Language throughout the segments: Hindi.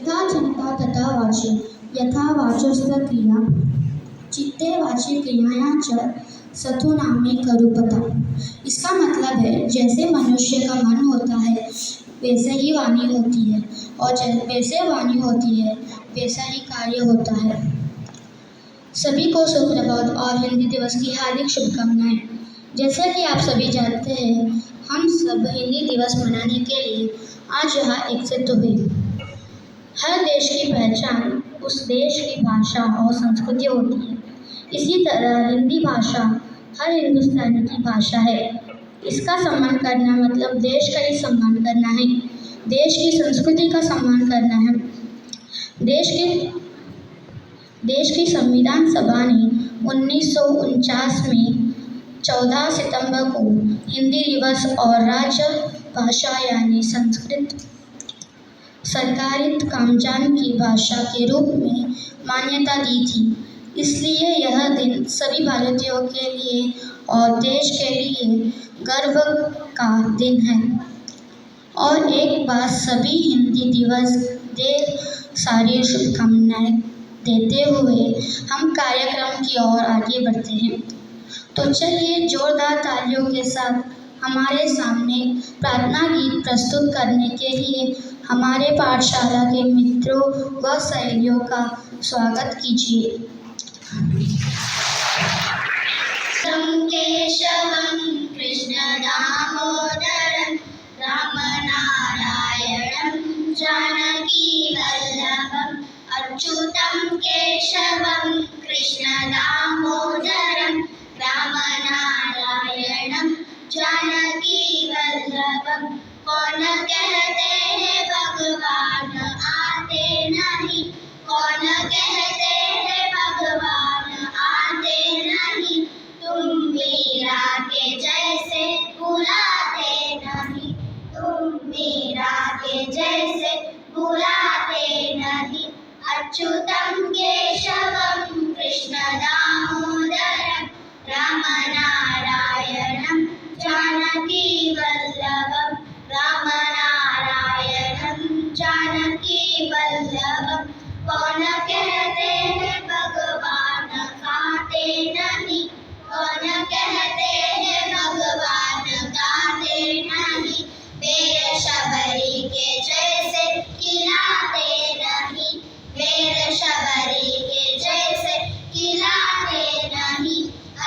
यथा जनिता तथा वाची, यथा वाचोस्त क्रिया चित्ते वाची क्रियायां च सथो नामे करूपता। इसका मतलब है जैसे मनुष्य का मन होता है वैसे ही वाणी होती है, और वैसे वाणी होती है वैसा ही कार्य होता है। सभी को सुप्रभात और हिंदी दिवस की हार्दिक शुभकामनाएं। जैसा कि आप सभी जानते हैं, हम सब हिंदी दिवस मनाने के लिए आज यहाँ एकत्रित हुए। हर देश की पहचान उस देश की भाषा और संस्कृति होती है। इसी तरह हिंदी भाषा हर हिंदुस्तानी की भाषा है। इसका सम्मान करना मतलब देश का ही सम्मान करना है, देश की संस्कृति का सम्मान करना है। देश की संविधान सभा ने 1949 में 14 सितंबर को हिंदी दिवस और राज्य भाषा यानी संस्कृत सरकारी कामकाज की भाषा के रूप में मान्यता दी थी। इसलिए यह दिन सभी भारतीयों के लिए और देश के लिए गर्व का दिन है। और एक बार सभी हिंदी दिवस ढेर सारी शुभकामनाएं देते हुए हम कार्यक्रम की ओर आगे बढ़ते हैं। तो चलिए जोरदार तालियों के साथ हमारे सामने प्रार्थना गीत प्रस्तुत करने के लिए हमारे पाठशाला के मित्रों व सहेलियों का स्वागत कीजिए। केशवं कृष्ण दामोदरं रामनारायणं जानकी वल्लभम् अच्युतं केशवं कृष्ण दामोदरं रामनारायणं जानकी वल्लभम्। कौन कहते हैं भगवान आते नहीं, कौन कहते हैं भगवान आते नहीं, तुम मीरा के जैसे बुलाते नहीं, तुम मीरा के जैसे बुलाते नहीं। अच्युतं केशवं कृष्ण दामोदरं रामनारायणं जानकी वल्लभम् रामनारायणं जानकी वल्लभम्। कौन कहते हैं भगवान खाते नहीं, कौन कहते हैं भगवान गाते नहीं, वीर शबरी के जैसे खिलाते नहीं, वीर शबरी के जैसे खिलाते नहीं।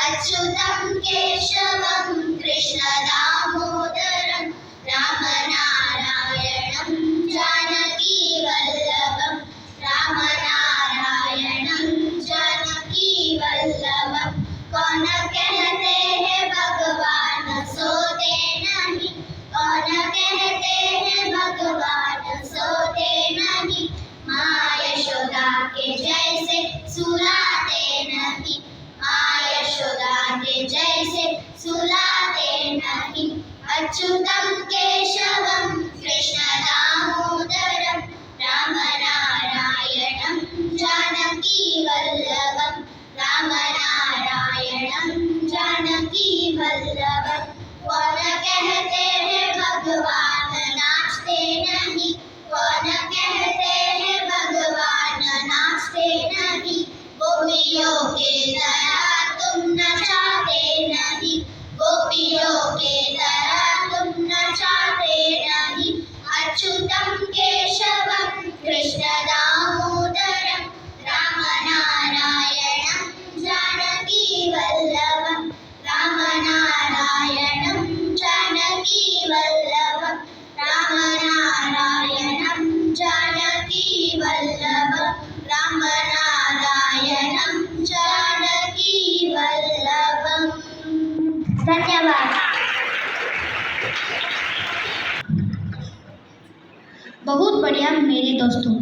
अच्युतं केशवं कृष्ण दामोदरं रामनारायणं जानकी वल्लभम् रामनारायणं जानकी वल्लभम्। कौन कहते हैं भगवान सोते नहीं, कौन कहते हैं भगवान सोते नहीं, माँ यशोदा के जैसे सुलाते नहीं, माँ यशोदा के जैसे सुलाते नहीं। अच्युतं केशवं कृष्ण दामोदरं रामनारायणं जानकी वल्लभम् रामनारायणं जानकी वल्लभम्। कौन कहते हैं भगवान नाचते नहीं, कौन कहते हैं भगवान नाचते नहीं, गोपियों के तरह तुम नचाते नहीं, गोपियों के तरह तुम नचाते नहीं। अच्युतं केशवं कृष्ण दामोदरं रामनारायणं जानकी वल्लभम् रामनारायणं जानकी वल्लभम् रामनारायणं जानकी वल्लभम् रामनारायणं जानकी वल्लभम्। धन्यवाद। बहुत बढ़िया मेरे दोस्तों,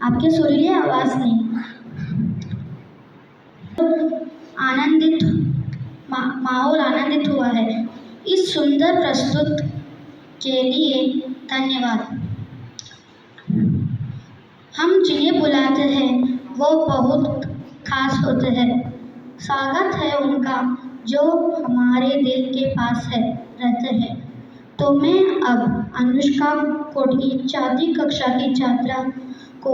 आपके सुरीली आवाज ने माहौल आनंदित हुआ है। इस सुंदर प्रस्तुत के लिए धन्यवाद। हम जिन्हें बुलाते हैं वो बहुत खास होते हैं। स्वागत है उनका जो हमारे दिल के पास रहते हैं। तो मैं अब अनुष्का कोटगी 4वीं कक्षा की छात्रा को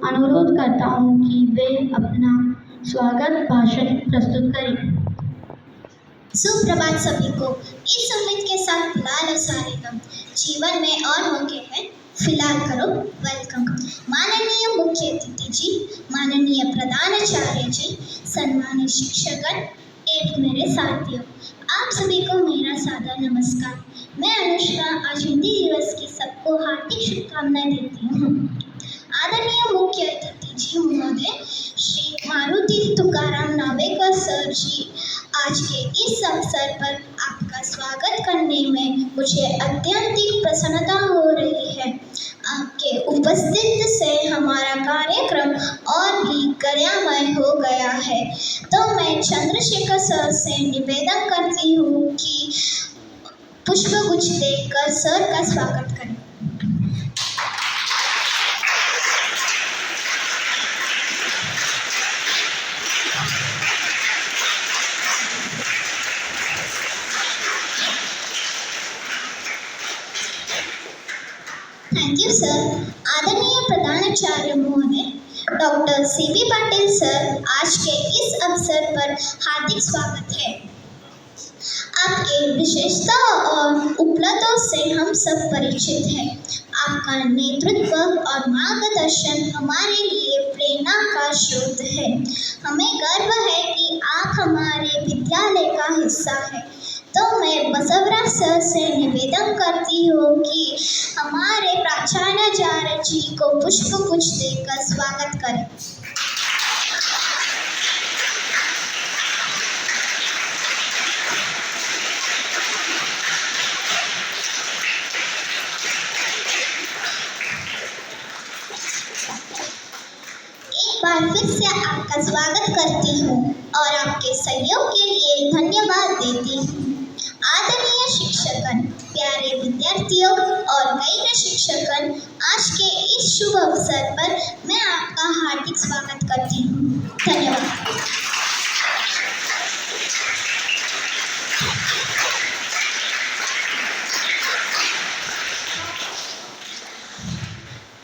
अनुरोध करता हूँ कि वे अपना स्वागत भाषण प्रस्तुत करें। सुप्रभात सभी को। इस उम्मीद के साथ लाल और सारे गम जीवन में और मौके हैं, फिलहाल करो वेलकम। माननीय मुख्य अतिथि जी, माननीय प्रधानाचार्य जी, सम्मानित शिक्षकगण एवं मेरे साथियों, आप सभी को मेरा सादर नमस्कार। मैं अनुष्का आज हिंदी दिवस की सबको हार्दिक शुभकामनाएं देती हूँ। आदरणीय मुख्य अतिथि जी महोदय श्री मारुति तुकाराम नावेकर सर जी, आज के इस अवसर पर आपका स्वागत करने में मुझे अत्यंत प्रसन्नता हो रही है। आपके उपस्थित से हमारा कार्यक्रम और भी गरिमामय हो गया है। तो मैं चंद्रशेखर सर से निवेदन करती हूँ कि पुष्पगुच्छ देकर सर का स्वागत करें। Thank you sir. आदरणीय प्रधानाचार्य महोदय डॉक्टर सीबी पाटिल सर, आज के इस अवसर पर हार्दिक स्वागत है। आपके विशेषता और उपलब्धियों से हम सब परिचित हैं। आपका नेतृत्व और मार्गदर्शन हमारे लिए प्रेरणा का स्रोत है। हमें गर्व है कि आप हमारे विद्यालय का हिस्सा हैं। तो मैं बसवराज सर से निवेदन करती हूँ कि हमारे प्राचार्य जी को पुष्पगुच्छ देकर स्वागत करें। एक बार फिर से आपका स्वागत करती हूँ और आपके सहयोग के लिए धन्यवाद देती हूँ। आदरणीय शिक्षकगण, प्यारे विद्यार्थियों और गैर शिक्षकगण, आज के इस शुभ अवसर पर मैं आपका हार्दिक स्वागत करती हूँ। धन्यवाद।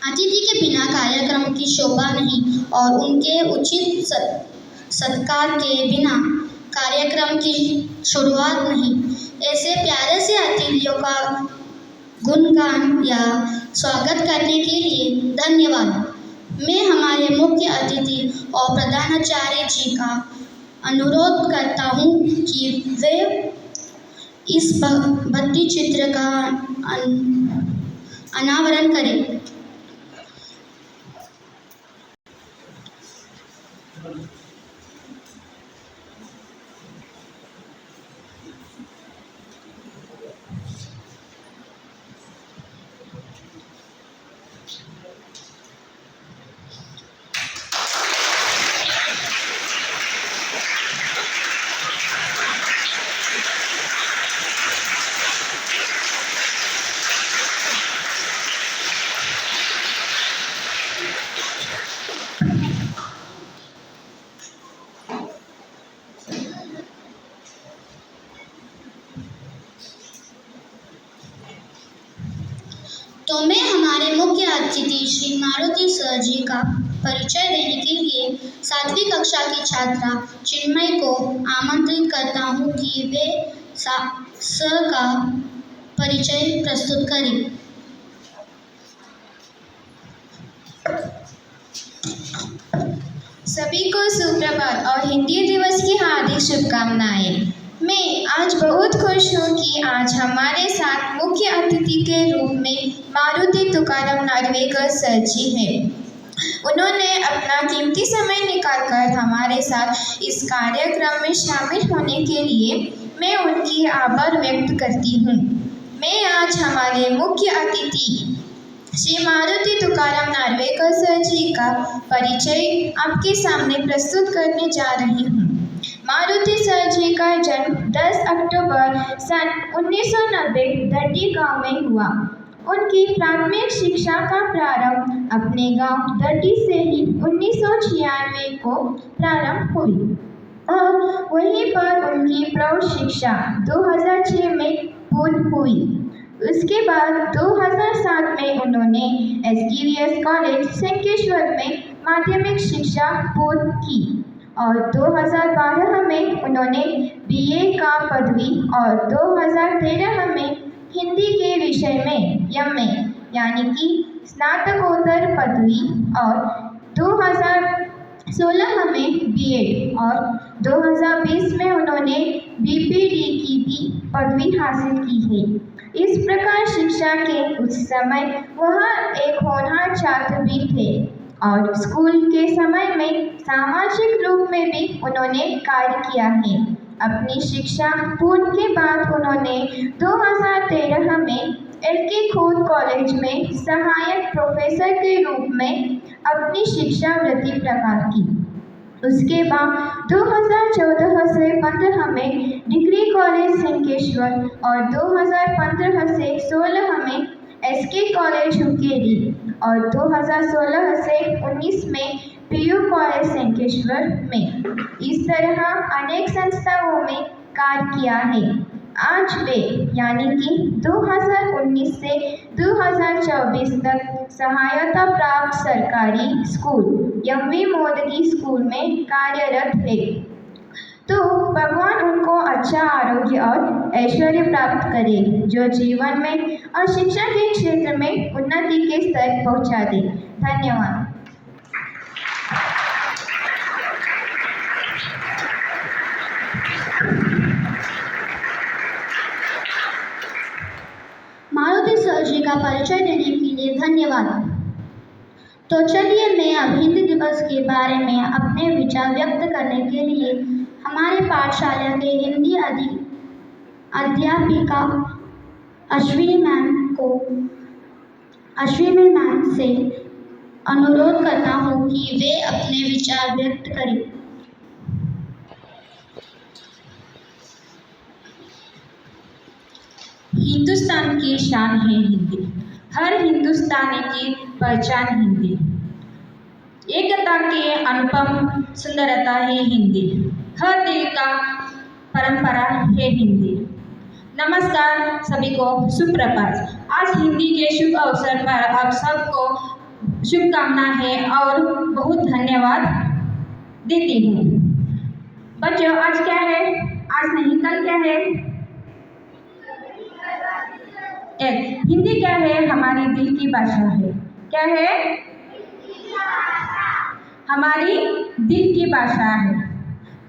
अतिथि के बिना कार्यक्रम की शोभा नहीं और उनके उचित सत्कार के बिना कार्यक्रम की शुरुआत नहीं। ऐसे प्यारे से अतिथियों का गुणगान या स्वागत करने के लिए धन्यवाद। मैं हमारे मुख्य अतिथि और प्रधानाचार्य जी का अनुरोध करता हूँ कि वे इस भित्ति चित्र का अनावरण करें। तो मैं हमारे मुख्य अतिथि श्री मारुति सर जी का परिचय देने के लिए 7वीं कक्षा की छात्रा चिन्मय को आमंत्रित करता हूँ कि वे सर का परिचय प्रस्तुत करें। सभी को सुप्रभात और हिंदी दिवस की हार्दिक शुभकामनाएं। मैं आज बहुत खुश हूँ कि आज हमारे साथ मुख्य अतिथि के रूप में मारुति तुकाराम नार्वेकर सर जी हैं। उन्होंने अपना कीमती समय निकालकर हमारे साथ इस कार्यक्रम में शामिल होने के लिए मैं उनकी आभार व्यक्त करती हूँ। मैं आज हमारे मुख्य अतिथि श्री मारुति तुकाराम नार्वेकर सर जी का परिचय आपके सामने प्रस्तुत करने जा रही हूँ। मारुति सर जी का जन्म 10 अक्टूबर सन 1990 दड्डी गांव में हुआ। उनकी प्राथमिक शिक्षा का प्रारंभ अपने गांव दड्डी से ही 1996 को प्रारंभ हुई और वहीं पर उनकी प्रौढ़ शिक्षा 2006 में पूर्ण हुई। उसके बाद 2007 में उन्होंने SKVS कॉलेज संकेश्वर में माध्यमिक शिक्षा पूर्ण की और 2012 में उन्होंने BA का पदवी और 2013 में हिंदी के विषय में MA यानी कि स्नातकोत्तर पदवी और 2016 में BEd और 2020 में उन्होंने BPD की भी पदवी हासिल की है। इस प्रकार शिक्षा के उस समय वह एक होनहार छात्र भी थे और स्कूल के समय में सामाजिक रूप में भी उन्होंने कार्य किया है। अपनी शिक्षा पूर्ण के बाद उन्होंने 2013 में LK खोत कॉलेज में सहायक प्रोफेसर के रूप में अपनी शिक्षा वृत्ति प्रकार की। उसके बाद 2014 से 15 में डिग्री कॉलेज संकेश्वर और 2015 से 16 में SK कॉलेज हुकेरी और 2016 से 19 में PU कॉलेज संकेश्वर में। इस तरह अनेक संस्थाओं में कार्य किया है। आज वे यानी कि 2019 से 2024 तक सहायता प्राप्त सरकारी स्कूल MV मोदगी स्कूल में कार्यरत है। तो भगवान उनको अच्छा आरोग्य और ऐश्वर्य प्राप्त करे, जो जीवन में और शिक्षा के क्षेत्र में उन्नति के स्तर पहुंचा दे। धन्यवाद। मारुति सर जी का परिचय देने के लिए धन्यवाद। तो चलिए मैं अब हिंदी दिवस के बारे में अपने विचार व्यक्त करने के लिए हमारे पाठशाला के हिंदी अध्यापिका अश्विनी मैम से अनुरोध करता हूँ कि वे अपने विचार व्यक्त करें। हिंदुस्तान की शान है हिंदी, हर हिंदुस्तानी की पहचान हिंदी, एकता की अनुपम सुंदरता है हिंदी, हर दिल का परंपरा है हिंदी। नमस्कार सभी को, सुप्रभात। आज हिंदी के शुभ अवसर पर आप सबको शुभकामनाएं है और बहुत धन्यवाद देती हूँ। बच्चों, आज क्या है? आज नहीं, कल क्या है? हिंदी क्या है? हमारी दिल की भाषा है। क्या है? हमारी दिल की भाषा है।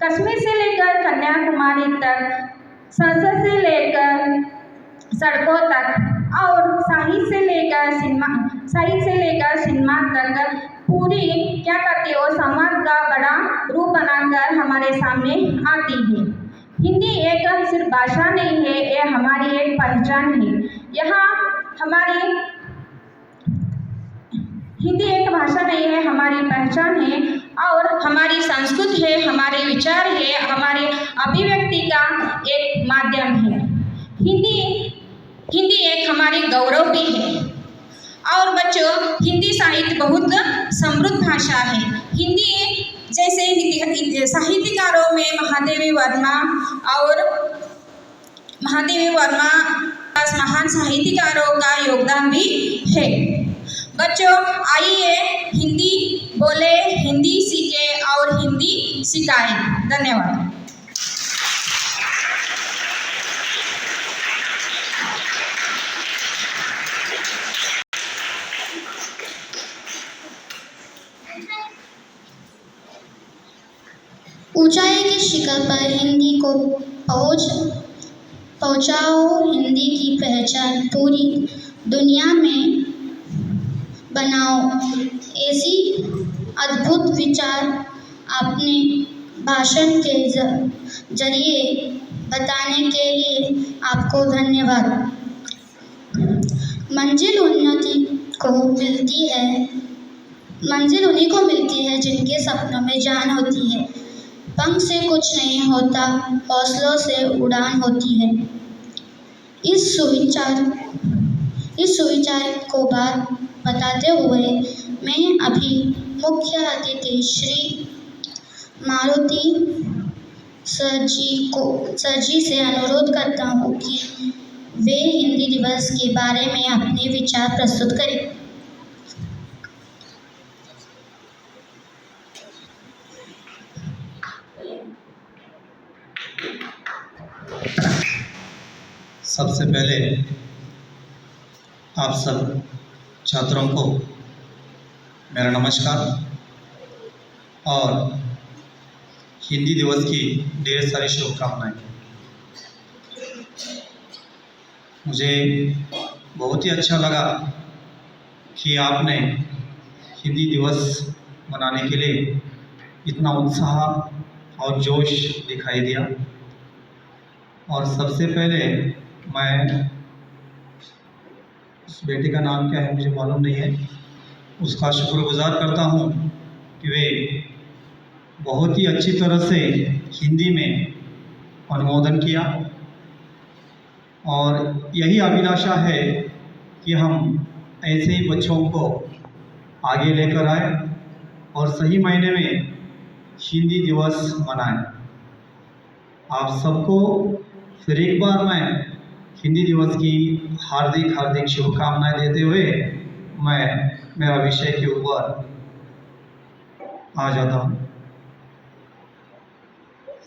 कश्मीर से लेकर कन्याकुमारी तक, संसद से लेकर सड़कों तक और साहित्य से लेकर सिनेमा तक पूरी क्या करती है, समाज का बड़ा रूप बनाकर हमारे सामने आती है। हिंदी एक सिर्फ भाषा नहीं है, ये हमारी एक पहचान है। यहाँ हमारी हिंदी एक भाषा नहीं है, हमारी पहचान है और हमारी संस्कृति है, हमारे विचार है, हमारे अभिव्यक्ति का एक माध्यम है। हिंदी एक हमारी गौरव भी है। और बच्चों, हिंदी साहित्य बहुत समृद्ध भाषा है। हिंदी जैसे साहित्यकारों में महादेवी वर्मा महान साहित्यकारों का योगदान भी है। बच्चों, आइए हिंदी बोले, हिंदी सीखे और हिंदी सिखाएं। धन्यवाद। ऊंचाई की शिखर पर हिंदी को पहुंचाओ, हिंदी की पहचान पूरी दुनिया में बनाओ। ऐसी अद्भुत विचार आपने भाषण के जरिए बताने के लिए आपको धन्यवाद। मंजिल उन्हीं को मिलती है जिनके सपनों में जान होती है। पंख से कुछ नहीं होता, हौसलों से उड़ान होती है। इस सुविचार को बात बताते हुए मैं अभी मुख्य अतिथि श्री मारुति सर जी से अनुरोध करता हूँ कि वे हिंदी दिवस के बारे में अपने विचार प्रस्तुत करें। सबसे पहले आप सब छात्रों को मेरा नमस्कार और हिंदी दिवस की ढेर सारी शुभकामनाएं। मुझे बहुत ही अच्छा लगा कि आपने हिंदी दिवस मनाने के लिए इतना उत्साह और जोश दिखाई दिया। और सबसे पहले मैं उस बेटे का नाम क्या है मुझे मालूम नहीं है, उसका शुक्रगुजार करता हूँ कि वे बहुत ही अच्छी तरह से हिंदी में अनुमोदन किया। और यही अभिलाषा है कि हम ऐसे ही बच्चों को आगे लेकर आए और सही मायने में हिंदी दिवस मनाएं। आप सबको फिर एक बार मैं हिंदी दिवस की हार्दिक शुभकामनाएं देते हुए मैं मेरा विषय के ऊपर आ जाता हूँ।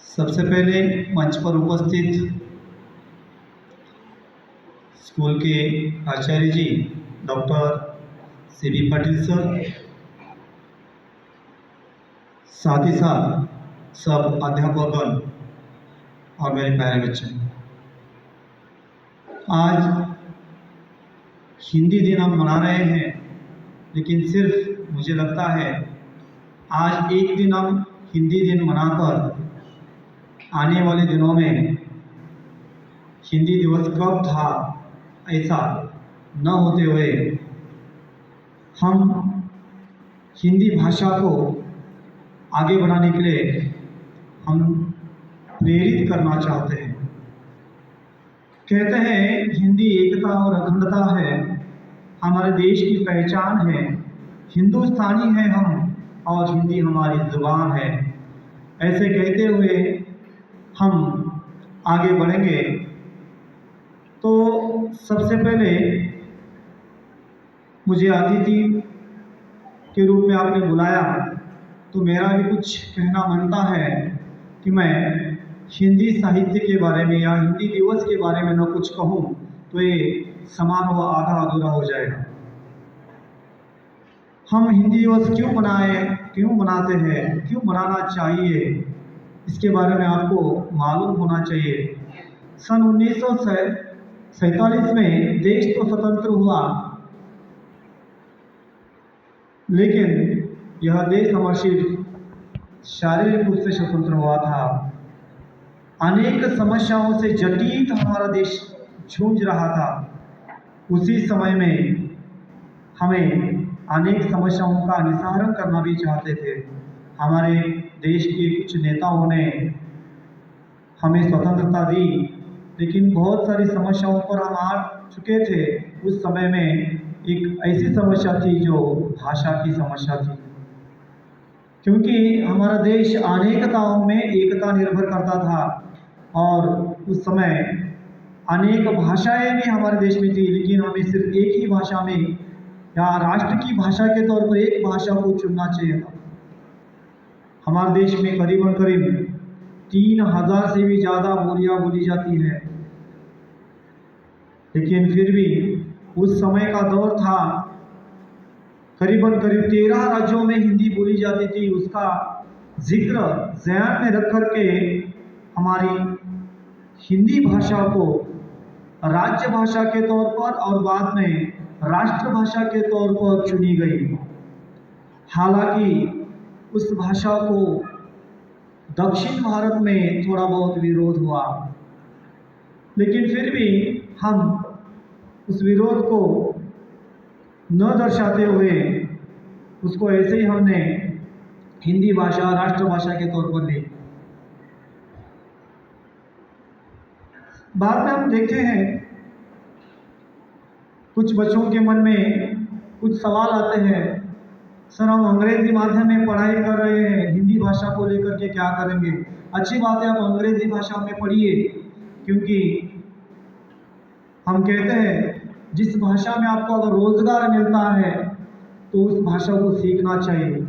सबसे पहले मंच पर उपस्थित स्कूल के आचार्य जी डॉक्टर CB पाटिल सर, साथ ही साथ सब अध्यापकगण और मेरे प्यारे बच्चे, आज हिंदी दिन हम मना रहे हैं, लेकिन सिर्फ मुझे लगता है आज एक दिन हम हिंदी दिन मनाकर आने वाले दिनों में हिंदी दिवस कब था ऐसा न होते हुए हम हिंदी भाषा को आगे बढ़ाने के लिए हम प्रेरित करना चाहते हैं। कहते हैं हिंदी एकता और अखंडता है, हमारे देश की पहचान है, हिंदुस्तानी है हम और हिंदी हमारी जुबान है। ऐसे कहते हुए हम आगे बढ़ेंगे। तो सबसे पहले मुझे अतिथि के रूप में आपने बुलाया तो मेरा भी कुछ कहना बनता है कि मैं हिंदी साहित्य के बारे में या हिंदी दिवस के बारे में न कुछ कहूँ तो ये समारोह आधा अधूरा हो जाएगा। हम हिंदी दिवस क्यों मनाते हैं, क्यों मनाना चाहिए, इसके बारे में आपको मालूम होना चाहिए। सन 1947 में देश तो स्वतंत्र हुआ, लेकिन यह देश हमारा सिर्फ शारीरिक रूप से स्वतंत्र हुआ था। अनेक समस्याओं से जटिल हमारा देश जूझ रहा था। उसी समय में हमें अनेक समस्याओं का निस्तारण करना भी चाहते थे। हमारे देश के कुछ नेताओं ने हमें स्वतंत्रता दी, लेकिन बहुत सारी समस्याओं पर हम हार चुके थे। उस समय में एक ऐसी समस्या थी जो भाषा की समस्या थी, क्योंकि हमारा देश अनेकताओं में एकता निर्भर करता था और उस समय अनेक भाषाएं भी हमारे देश में थी, लेकिन हमें सिर्फ एक ही भाषा में या राष्ट्र की भाषा के तौर पर एक भाषा को चुनना चाहिए था। हमारे देश में करीब 3000 से भी ज़्यादा बोलियाँ बोली जाती है, लेकिन फिर भी उस समय का दौर था, करीब 13 राज्यों में हिंदी बोली जाती थी। उसका जिक्र ध्यान में रख कर के हमारी हिंदी भाषा को राज्य भाषा के तौर पर और बाद में राष्ट्रभाषा के तौर पर चुनी गई। हालांकि उस भाषा को दक्षिण भारत में थोड़ा बहुत विरोध हुआ, लेकिन फिर भी हम उस विरोध को न दर्शाते हुए उसको ऐसे ही हमने हिंदी भाषा राष्ट्रभाषा के तौर पर ली। बाद में हम देखते हैं कुछ बच्चों के मन में कुछ सवाल आते हैं, सर हम अंग्रेजी माध्यम में पढ़ाई कर रहे हैं, हिंदी भाषा को लेकर के क्या करेंगे। अच्छी बात है, आप अंग्रेजी भाषा में पढ़िए, क्योंकि हम कहते हैं जिस भाषा में आपको अगर रोज़गार मिलता है तो उस भाषा को सीखना चाहिए।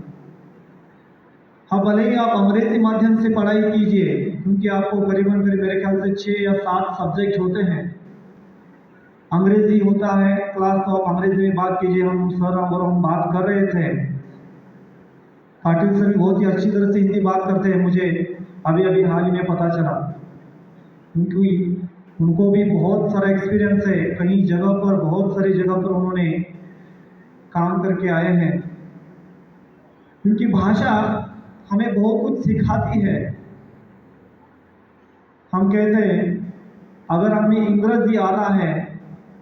हाँ, भले ही आप अंग्रेज़ी माध्यम से पढ़ाई कीजिए, क्योंकि आपको करीबन मेरे ख्याल से 6 या 7 सब्जेक्ट होते हैं। अंग्रेज़ी होता है क्लास, तो आप अंग्रेज़ी में बात कीजिए। हम सर और हम बात कर रहे थे, पाटिल सर भी बहुत ही अच्छी तरह से हिंदी बात करते हैं, मुझे अभी अभी हाल ही में पता चला, क्योंकि उनको भी बहुत सारा एक्सपीरियंस है। कई जगह पर, बहुत सारी जगह पर उन्होंने काम करके आए हैं। क्योंकि भाषा हमें बहुत कुछ सिखाती है। हम कहते हैं अगर हमें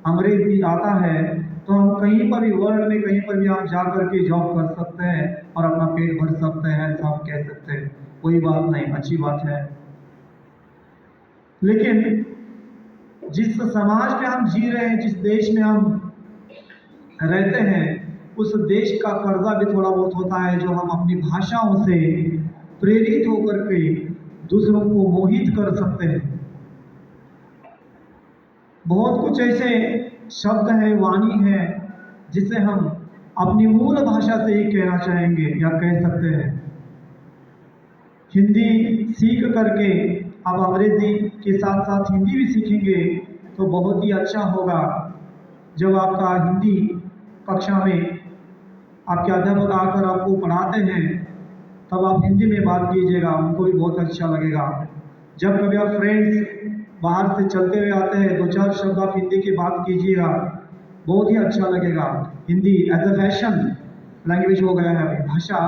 अंग्रेज़ी आता है तो हम कहीं पर भी वर्ल्ड में कहीं पर भी हम जा कर के जॉब कर सकते हैं और अपना पेट भर सकते हैं, ऐसा हम कह सकते हैं। कोई बात नहीं, अच्छी बात है। लेकिन जिस समाज में हम जी रहे हैं, जिस देश में हम रहते हैं, उस देश का कर्जा भी थोड़ा बहुत होता है, जो हम अपनी भाषाओं से प्रेरित होकर के दूसरों को मोहित कर सकते हैं। बहुत कुछ ऐसे शब्द हैं, वाणी है, जिसे हम अपनी मूल भाषा से ही कहना चाहेंगे या कह सकते हैं। हिंदी सीख करके आप अंग्रेज़ी के साथ साथ हिंदी भी सीखेंगे तो बहुत ही अच्छा होगा। जब आपका हिंदी कक्षा में आपके अध्यापक आकर आपको पढ़ाते हैं, तब आप हिंदी में बात कीजिएगा, उनको भी बहुत अच्छा लगेगा। जब कभी आप फ्रेंड्स बाहर से चलते हुए आते हैं, 2-4 शब्द आप हिंदी की बात कीजिएगा, बहुत ही अच्छा लगेगा। Hindi as a fashion language हो गया है भाषा।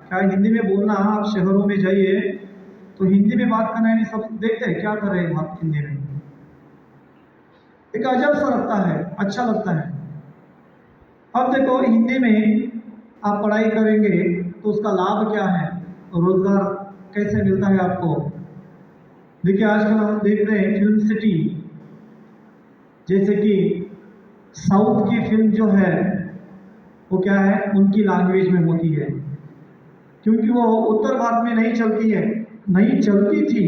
क्या हिंदी में बोलना, आप शहरों में जाइए तो हिंदी में बात करना, सब देखते हैं क्या कर रहे हैं बात हिंदी में, एक अजब सा लगता है, अच्छा लगता है। अब देखो, हिंदी में आप पढ़ाई करेंगे तो उसका लाभ क्या है, रोज़गार कैसे मिलता है आपको। देखिए, आजकल हम देख रहे हैं फिल्म सिटी, जैसे कि साउथ की फिल्म जो है वो क्या है, उनकी लैंग्वेज में होती है, क्योंकि वो उत्तर भारत में नहीं चलती है, नहीं चलती थी,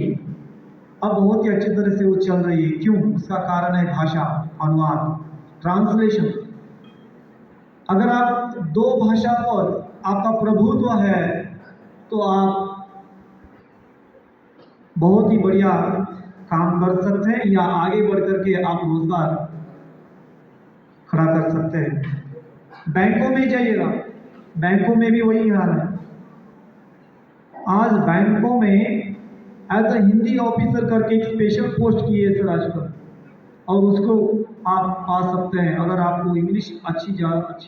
अब बहुत ही अच्छी तरह से वो चल रही है। क्यों? उसका कारण है भाषा, अनुवाद, ट्रांसलेशन। अगर आप 2 भाषा पर आपका प्रभुत्व है तो आप बहुत ही बढ़िया काम कर सकते हैं, या आगे बढ़ कर के आप रोजगार खड़ा कर सकते हैं। बैंकों में जाइएगा, बैंकों में भी वही हाल है। आज बैंकों में एज अ हिंदी ऑफिसर करके एक स्पेशल पोस्ट की है सर आजकल, और उसको आप पा सकते हैं अगर आपको इंग्लिश अच्छी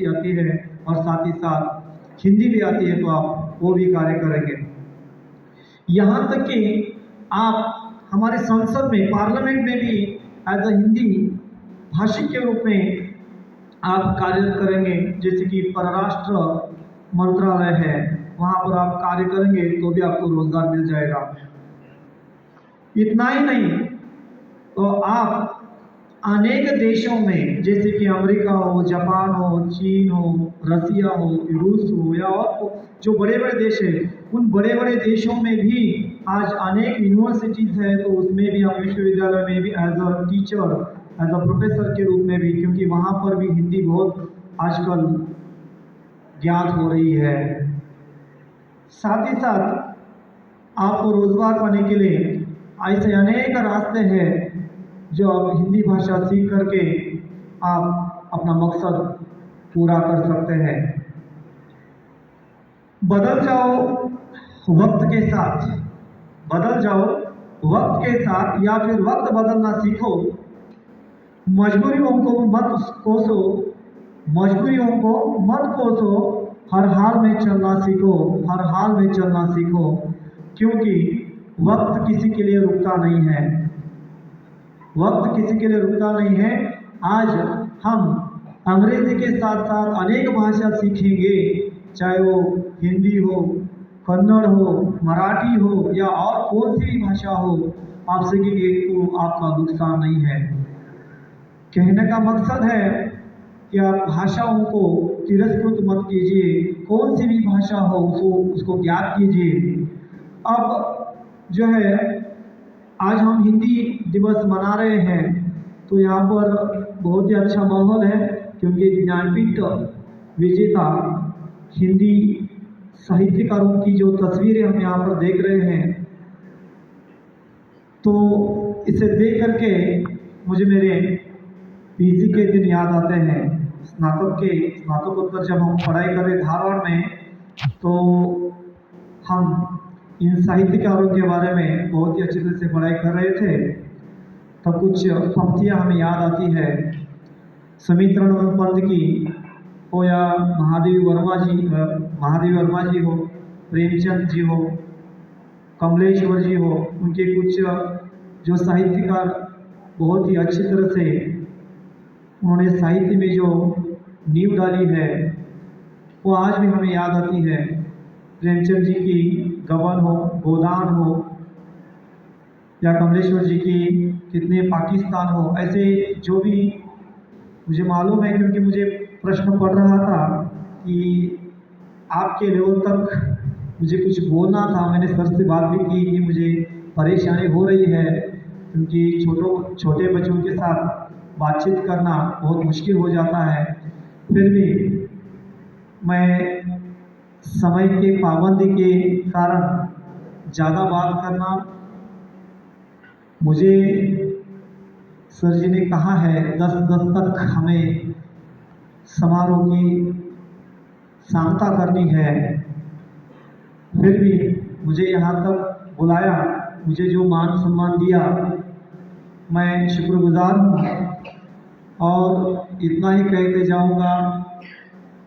आती है और साथ ही साथ हिंदी भी आती है, तो आप वो भी कार्य करेंगे। यहाँ तक कि आप हमारे संसद में, पार्लियामेंट में भी एज अ हिंदी भाषी के रूप में आप कार्यरत करेंगे। जैसे कि परराष्ट्र मंत्रालय है, वहाँ पर आप कार्य करेंगे तो भी आपको रोजगार मिल जाएगा। इतना ही नहीं, तो आप अनेक देशों में, जैसे कि अमेरिका हो, जापान हो, चीन हो, रसिया हो, रूस हो, या और जो बड़े बड़े देश हैं, उन बड़े बड़े देशों में भी आज अनेक यूनिवर्सिटीज़ है, तो उसमें भी हम विश्वविद्यालय में भी as a teacher, as a professor के रूप में भी, क्योंकि वहाँ पर भी हिंदी बहुत आजकल ज्ञात हो रही है। साथ ही साथ आपको रोजगार पाने के लिए ऐसे अनेक रास्ते हैं जो आप हिंदी भाषा सीख करके आप अपना मकसद पूरा कर सकते हैं। बदल जाओ वक्त के साथ, बदल जाओ वक्त के साथ, या फिर वक्त बदलना सीखो। मजबूरियों को मत कोसो, मजबूरियों को मत कोसो, हर हाल में चलना सीखो, हर हाल में चलना सीखो, क्योंकि वक्त किसी के लिए रुकता नहीं है, वक्त किसी के लिए रुकता नहीं है। आज हम अंग्रेजी के साथ साथ अनेक भाषा सीखेंगे, चाहे वो हिंदी हो, कन्नड़ हो, मराठी हो, या और कौन सी भी भाषा हो, आप सीखेंगे तो आपका नुकसान नहीं है। कहने का मकसद है कि आप भाषाओं को तिरस्कृत मत कीजिए, कौन सी भी भाषा हो उसको ज्ञात कीजिए। अब जो है, आज हम हिंदी दिवस मना रहे हैं, तो यहाँ पर बहुत ही अच्छा माहौल है, क्योंकि ज्ञानपीठ विजेता हिंदी साहित्यकारों की जो तस्वीरें हम यहाँ पर देख रहे हैं, तो इसे देख करके मुझे मेरे पीजी के दिन याद आते हैं। स्नातकोत्तर जब हम पढ़ाई कर रहे धारवाड़ में, तो हम इन साहित्यकारों के बारे में बहुत ही अच्छे तरह से पढ़ाई कर रहे थे। तब कुछ पंक्तियाँ हमें याद आती है, समीकरण पंत की हो या महादेवी वर्मा जी हो, प्रेमचंद जी हो, कमलेश्वर जी हो, उनके कुछ जो साहित्यकार बहुत ही अच्छी तरह से उन्होंने साहित्य में जो नींव डाली है, वो आज भी हमें याद आती है। प्रेमचंद जी की गबन हो, गोदान हो, या कमलेश्वर जी की कितने पाकिस्तान हो, ऐसे जो भी मुझे मालूम है, क्योंकि मुझे प्रश्न पढ़ रहा था कि आपके लेवल तक मुझे कुछ बोलना था। मैंने सर से बात भी की कि मुझे परेशानी हो रही है, क्योंकि छोटे बच्चों के साथ बातचीत करना बहुत मुश्किल हो जाता है। फिर भी मैं समय के पाबंदी के कारण ज़्यादा बात करना, मुझे सर जी ने कहा है 10 तक हमें समारोह की सांगता करनी है, फिर भी मुझे यहाँ तक बुलाया, मुझे जो मान सम्मान दिया, मैं शुक्रगुजार हूँ। और इतना ही कहते जाऊँगा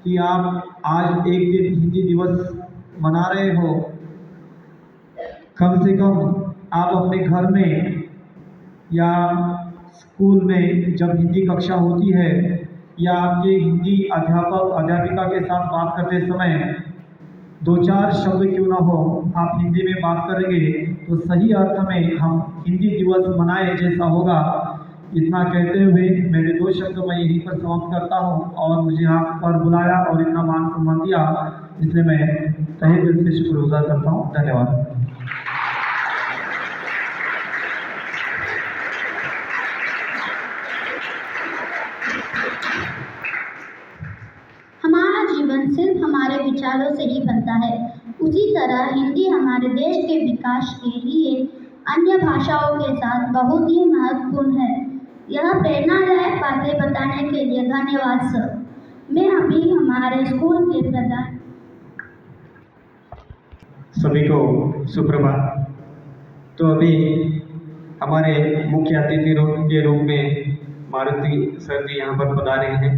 कि आप आज एक दिन हिंदी दिवस मना रहे हो, कम से कम आप अपने घर में या स्कूल में जब हिंदी कक्षा होती है, या आपके हिंदी अध्यापक अध्यापिका के साथ बात करते समय 2-4 शब्द क्यों ना हो, आप हिंदी में बात करेंगे तो सही अर्थ में हम हिंदी दिवस मनाए जैसा होगा। इतना कहते हुए मेरे 2 शब्द मैं यहीं पर समाप्त करता हूँ। और मुझे यहाँ पर बुलाया और इतना मान सम्मान दिया, इसलिए मैं तहे दिल से शुक्रगुजार करता हूँ। धन्यवाद। हमारा जीवन सिर्फ हमारे विचारों से ही बनता है, उसी तरह हिंदी हमारे देश के विकास के लिए अन्य भाषाओं के साथ बहुत ही महत्वपूर्ण है। यह प्रेरणादायक बातें बताने के लिए धन्यवाद सर। मैं अभी हमारे स्कूल के प्रधान सभी को सुप्रभात। तो अभी हमारे मुख्य अतिथि के रूप में मारुति सर जी यहाँ पर पधारे हैं,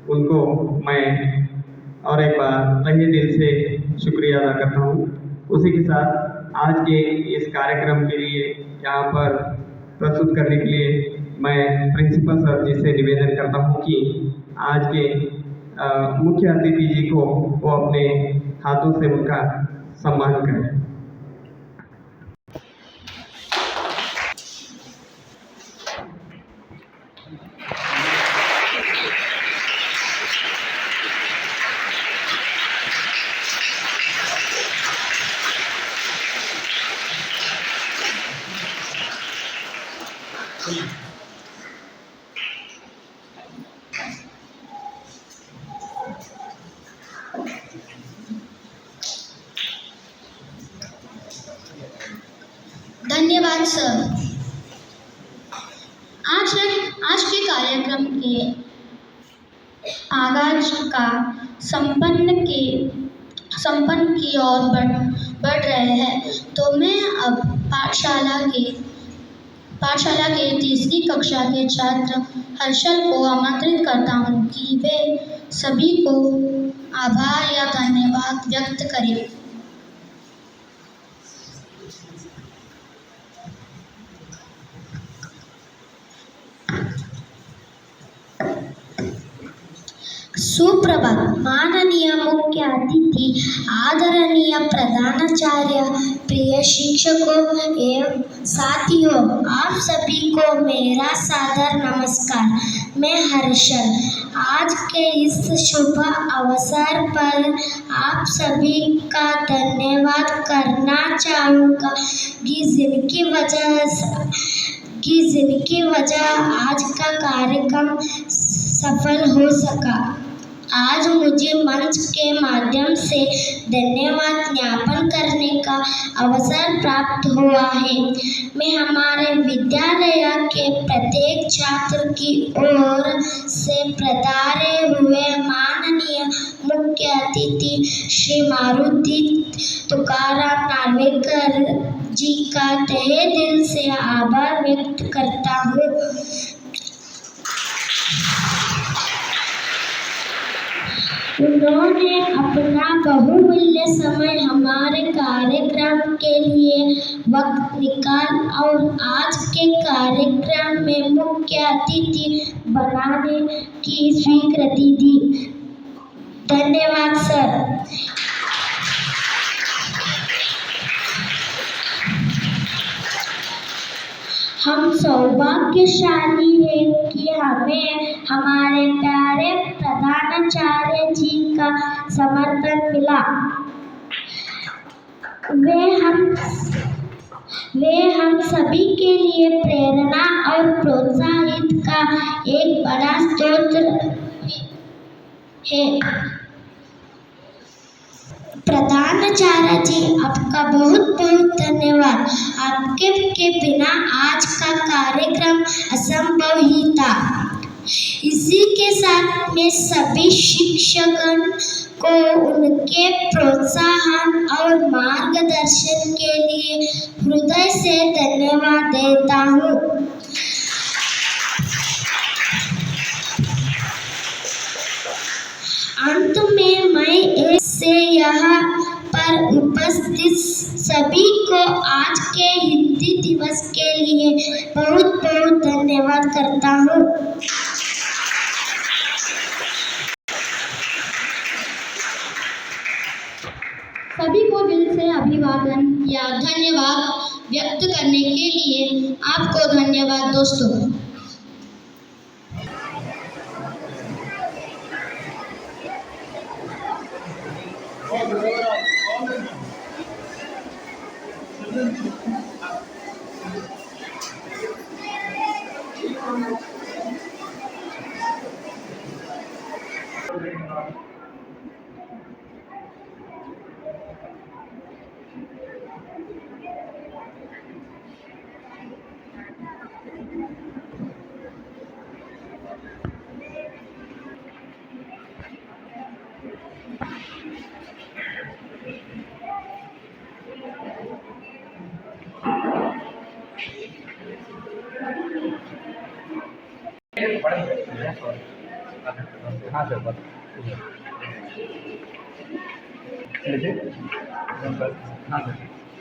उनको मैं और एक बार तहे दिल से शुक्रिया अदा करता हूँ। उसी के साथ आज के इस कार्यक्रम के लिए यहाँ पर प्रस्तुत करने के लिए मैं प्रिंसिपल सर जी से निवेदन करता हूँ कि आज के मुख्य अतिथि जी को वो अपने हाथों से उनका सम्मान करें। धन्यवाद सर। आज के कार्यक्रम के आगाज का संपन्न की ओर बढ़ रहे हैं, तो मैं अब पाठशाला के तीसरी कक्षा के छात्र हर्षल को आमंत्रित करता हूँ कि वे सभी को आभार या धन्यवाद व्यक्त करें। सुप्रभात माननीय मुख्य अतिथि, आदरणीय प्रधानाचार्य, प्रिय शिक्षकों एवं साथियों, आप सभी को मेरा सादर नमस्कार। मैं हर्षल आज के इस शुभ अवसर पर आप सभी का धन्यवाद करना चाहूँगा कि जिनकी वजह कि जिनकी वजह आज का कार्यक्रम सफल हो सका। आज मुझे मंच के माध्यम से धन्यवाद ज्ञापन करने का अवसर प्राप्त हुआ है। मैं हमारे विद्यालय के प्रत्येक छात्र की ओर से पधारे हुए माननीय मुख्य अतिथि श्री मारुति तुकाराम नार्वेकर जी का तहे दिल से आभार व्यक्त करता हूँ। उन्होंने अपना बहुमूल्य समय हमारे कार्यक्रम के लिए वक्त निकाल और आज के कार्यक्रम में मुख्य अतिथि बनाने की स्वीकृति दी। धन्यवाद सर। हम सौभाग्यशाली हैं कि हमें हमारे प्यारे प्रधानाचार्य जी का समर्थन मिला। वे हम सभी के लिए प्रेरणा और प्रोत्साहित का एक बड़ा स्रोत है। प्रधानाचार्य जी, आपका बहुत बहुत धन्यवाद। आपके के बिना आज का कार्यक्रम असंभव ही था। इसी के साथ मैं सभी शिक्षकों को उनके प्रोत्साहन और मार्गदर्शन के लिए हृदय से धन्यवाद देता हूँ। अंत में मैं से यहाँ पर उपस्थित सभी को आज के हिंदी दिवस के लिए बहुत बहुत धन्यवाद करता हूँ। सभी को दिल से अभिवादन या धन्यवाद व्यक्त करने के लिए आपको धन्यवाद दोस्तों। हाँ सर, बस हाँ सर।